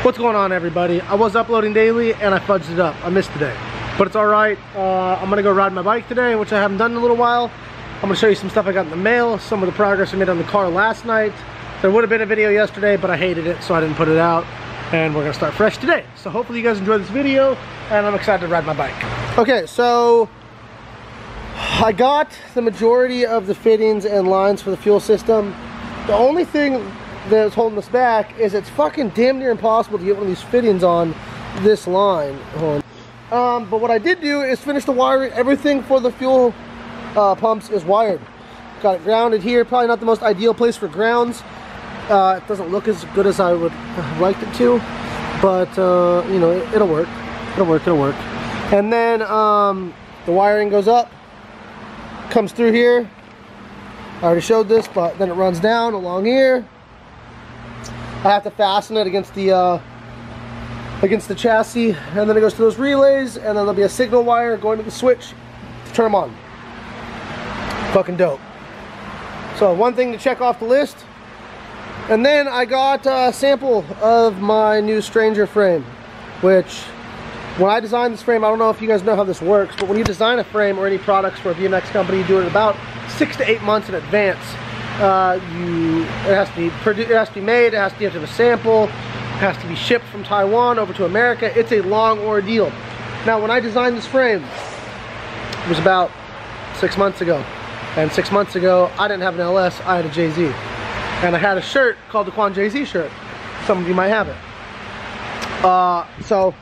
What's going on, everybody? I was uploading daily and I fudged it up. I missed today, but it's all right. I'm gonna go ride my bike today, which I haven't done in a little while. I'm gonna show you some stuff I got in the mail, some of the progress I made on the car last night. There would have been a video yesterday, but I hated it, so I didn't put it out. And we're gonna start fresh today. So hopefully you guys enjoy this video, and I'm excited to ride my bike. Okay, so I got the majority of the fittings and lines for the fuel system. The only thing that's holding us back is it's fucking damn near impossible to get one of these fittings on this line. But what I did do is finish the wiring. Everything for the fuel pumps is wired. Got it grounded here. Probably not the most ideal place for grounds. It doesn't look as good as I would have liked it to, but you know, it'll work. It'll work. And then the wiring goes up, comes through here. I already showed this, but then it runs down along here. I have to fasten it against the chassis, and then it goes to those relays, and then there'll be a signal wire going to the switch to turn them on. Fucking dope. So one thing to check off the list. And then I got a sample of my new Stranger frame, which when I designed this frame, I don't know if you guys know how this works, but when you design a frame or any products for a BMX company, you do it about 6 to 8 months in advance. It has to be made, you have to have a sample, it has to be shipped from Taiwan over to America. It's a long ordeal. Now, when I designed this frame, it was about 6 months ago. And 6 months ago, I didn't have an LS, I had a JZ. And I had a shirt called the Quan JZ shirt. Some of you might have it. So,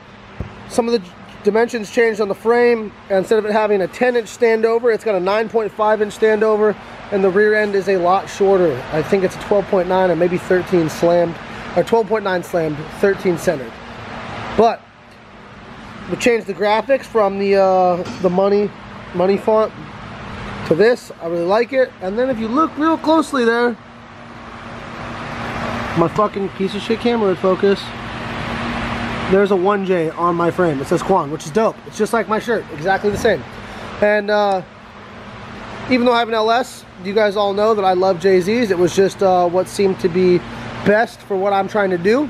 some of the dimensions changed on the frame. And instead of it having a 10-inch standover, it's got a 9.5-inch standover. And the rear end is a lot shorter. I think it's a 12.9 or maybe 13 slammed, or 12.9 slammed, 13 centered. But we changed the graphics from the money font to this. I really like it. And then if you look real closely there, my fucking piece of shit camera would focus. There's a 1J on my frame. It says Quan, which is dope. It's just like my shirt, exactly the same. And even though I have an LS, you guys all know that I love JZs. It was just what seemed to be best for what I'm trying to do.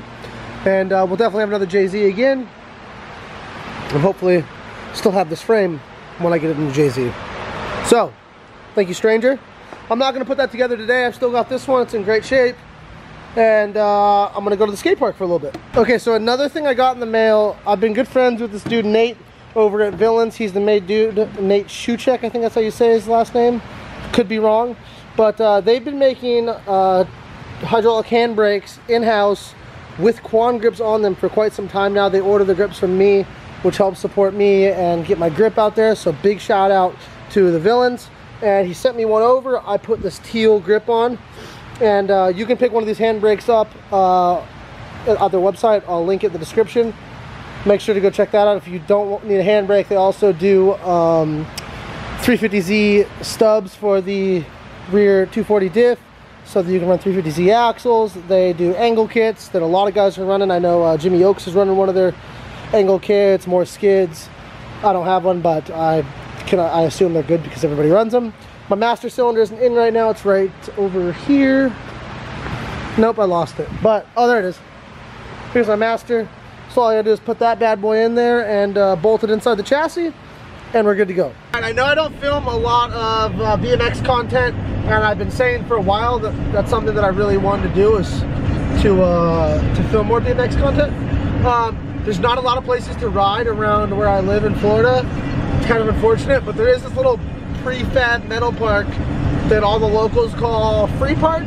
And we'll definitely have another JZ again. And hopefully still have this frame when I get it in the JZ. So, thank you, Stranger. I'm not going to put that together today. I've still got this one. It's in great shape. And I'm going to go to the skate park for a little bit. Okay, so another thing I got in the mail. I've been good friends with this dude, Nate, over at Villains. He's the main dude, Nate Shuchek, I think that's how you say his last name. Could be wrong. But they've been making hydraulic handbrakes in-house with Quan grips on them for quite some time now. They order the grips from me, which helps support me and get my grip out there. So big shout out to the Villains. And he sent me one over. I put this teal grip on. And you can pick one of these handbrakes up at their website. I'll link it in the description. Make sure to go check that out. If you don't need a handbrake, they also do 350Z stubs for the rear 240 diff, so that you can run 350Z axles. They do angle kits that a lot of guys are running. I know Jimmy Oaks is running one of their angle kits, more skids. I don't have one, but I assume they're good because everybody runs them. My master cylinder isn't in right now. It's right over here. Nope, I lost it. But, oh, there it is. Here's my master. So all I gotta do is put that bad boy in there and bolt it inside the chassis, and we're good to go. And I know I don't film a lot of BMX content, and I've been saying for a while that that's something that I really wanted to do, is to film more BMX content. There's not a lot of places to ride around where I live in Florida. It's kind of unfortunate, but there is this little prefab metal park that all the locals call Free Park.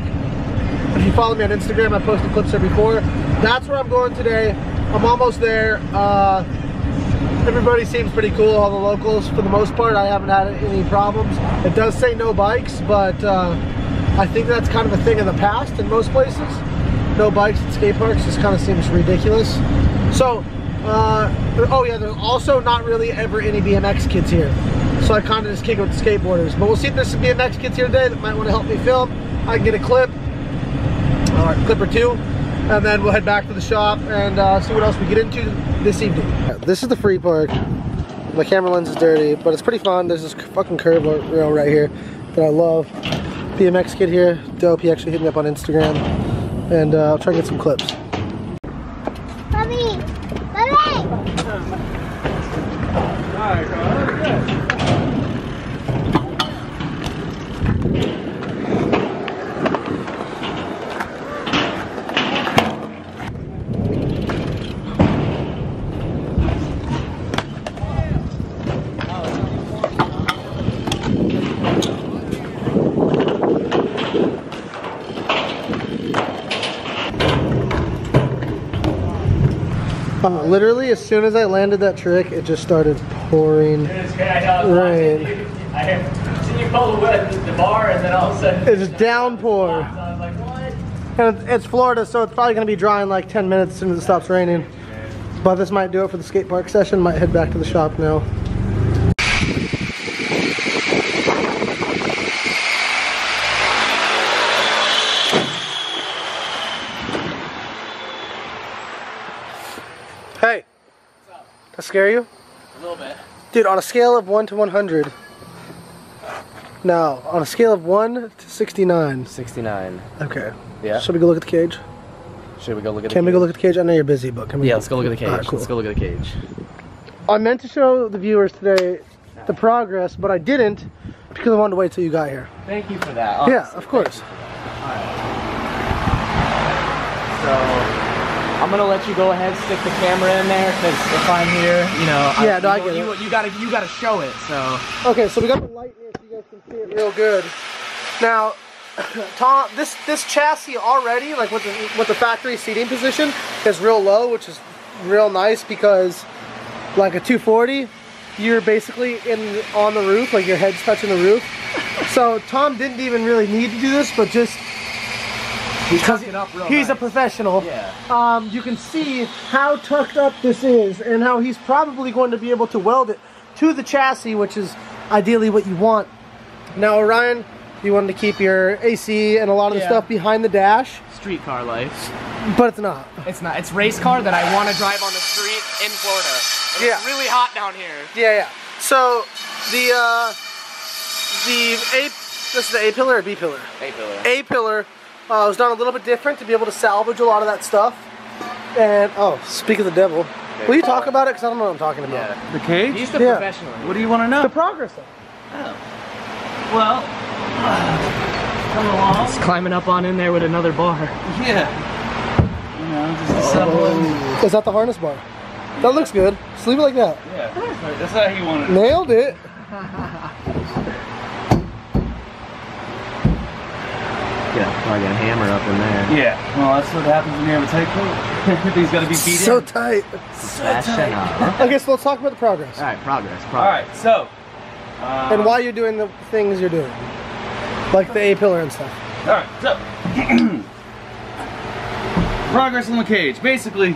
If you follow me on Instagram, I posted clips there before. That's where I'm going today. I'm almost there. Everybody seems pretty cool, all the locals for the most part. I haven't had any problems. It does say no bikes, but I think that's kind of a thing in the past in most places. No bikes at skate parks just kind of seems ridiculous. So, oh yeah, there's also not really ever any BMX kids here. So I kind of just kick it with the skateboarders. But we'll see if there's some BMX kids here today that might want to help me film. I can get a clip, or a clip or two, and then we'll head back to the shop and see what else we get into this evening. This is the Free Park. My camera lens is dirty, but it's pretty fun. There's this fucking curb rail right here that I love. BMX kid here, dope. He actually hit me up on Instagram, and I'll try to get some clips. Mommy! Alright, good. Literally, as soon as I landed that trick, it just started pouring rain. I have seen you pull the bar, and then all of a sudden It's downpour. So I was like, what? And it's Florida, so it's probably going to be dry in like 10 minutes as soon as it stops raining. But this might do it for the skate park session. Might head back to the shop now. Hey, What's up? does that scare you? A little bit. Dude, on a scale of 1 to 100. No, on a scale of 1 to 69. 69. Okay. Yeah. Should we go look at the cage? Should we go look at the Can we cage? go look at the cage? I know you're busy, but can we? Yeah, let's go look at the cage. Alright, cool. Let's go look at the cage. I meant to show the viewers today the progress, but I didn't because I wanted to wait till you got here. Thank you for that. Yeah, honestly. of course. Alright. So, I'm gonna let you go ahead, stick the camera in there, because if I'm here, you know, Yeah, I get it. You gotta show it. So. Okay, so we got the light here so you guys can see it real good. Now, Tom, this chassis already, like with the factory seating position, is real low, which is real nice because, like a 240, you're basically on the roof, like your head's touching the roof. So Tom didn't even really need to do this, but just because he's a professional, Yeah. you can see how tucked up this is and how he's probably going to be able to weld it to the chassis, which is ideally what you want. Now, Orion, you wanted to keep your AC and a lot of the stuff behind the dash. Streetcar life. But it's not. It's not. It's race car that I want to drive on the street in Florida. And It's really hot down here. Yeah. So this is the A pillar or B pillar? A pillar. A pillar was done a little bit different to be able to salvage a lot of that stuff. And speak of the devil, will you talk about it? Because I don't know what I'm talking about. Yeah. The cage? He's the Yeah. professional. What do you want to know? The progress though. Oh. Well, coming along. He's climbing up on in there with another bar. Yeah. You know, just assembling. Is that the harness bar? That looks good. Just leave it like that. Yeah, that's how he wanted it. Nailed it. Yeah, probably got a hammer up in there. Yeah, well, that's what happens when you have a tight coat. Everything's got to be beat So in. tight. Professional. Okay, so let's talk about the progress. All right, progress. All right, so. And why you're doing the things you're doing. Like the A pillar and stuff. All right, so. Progress on the cage. Basically,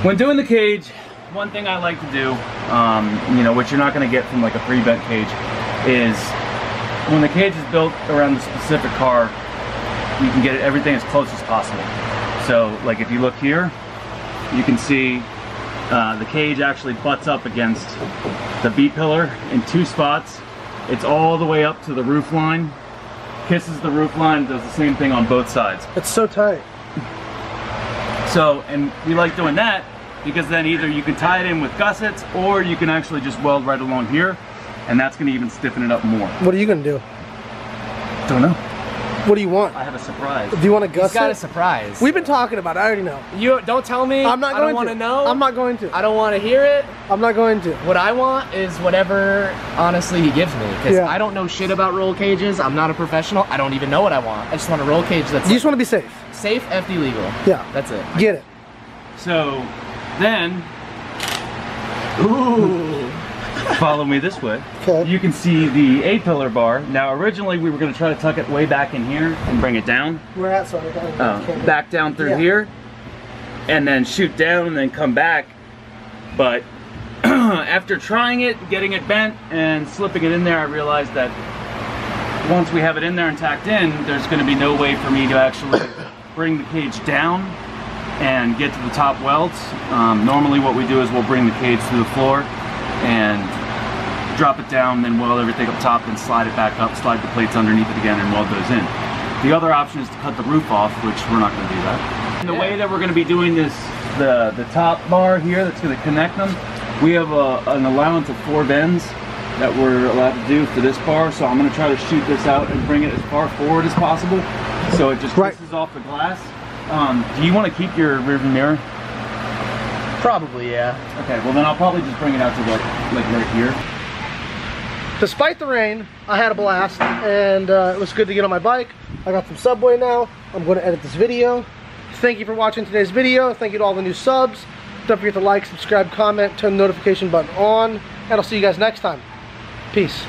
when doing the cage, one thing I like to do, you know, which you're not going to get from like a pre-bent cage, is when the cage is built around the specific car, you can get everything as close as possible. So, like if you look here, you can see the cage actually butts up against the B pillar in 2 spots. It's all the way up to the roof line, kisses the roof line, does the same thing on both sides. It's so tight. So, and we like doing that because then either you can tie it in with gussets or you can actually just weld right along here, and that's going to even stiffen it up more. What are you going to do? Don't know. What do you want? I have a surprise. Do you want a gusset? He's got a surprise. We've been talking about it. I already know. You don't tell me. I'm not going to. I don't want to know. I'm not going to. I don't want to hear it. I'm not going to. What I want is whatever, honestly, he gives me. Because Yeah. I don't know shit about roll cages. I'm not a professional. I don't even know what I want. I just want a roll cage that's You just want to be safe. safe, FD legal. Yeah. That's it. Get it. So, then, ooh, follow me this way. Okay. You can see the A-pillar bar. Now, originally we were going to try to tuck it way back in here and bring it down. We're at sorry. Back down through here, and then shoot down and then come back. But after trying it, getting it bent and slipping it in there, I realized that once we have it in there and tacked in, there's going to be no way for me to actually bring the cage down and get to the top welds. Normally what we do is we'll bring the cage through the floor and drop it down, then weld everything up top, then slide it back up, slide the plates underneath it again, and weld those in. The other option is to cut the roof off, which we're not going to do that. And the way that we're going to be doing this the top bar here that's going to connect them. We have an allowance of 4 bends that we're allowed to do for this bar, so I'm going to try to shoot this out and bring it as far forward as possible so it just pisses off the glass. Do you want to keep your rearview mirror? Probably, yeah. Okay, well then I'll probably just bring it out to like right here. Despite the rain, I had a blast, and it was good to get on my bike. I got some Subway now. I'm going to edit this video. Thank you for watching today's video. Thank you to all the new subs. Don't forget to like, subscribe, comment, turn the notification button on, and I'll see you guys next time. Peace.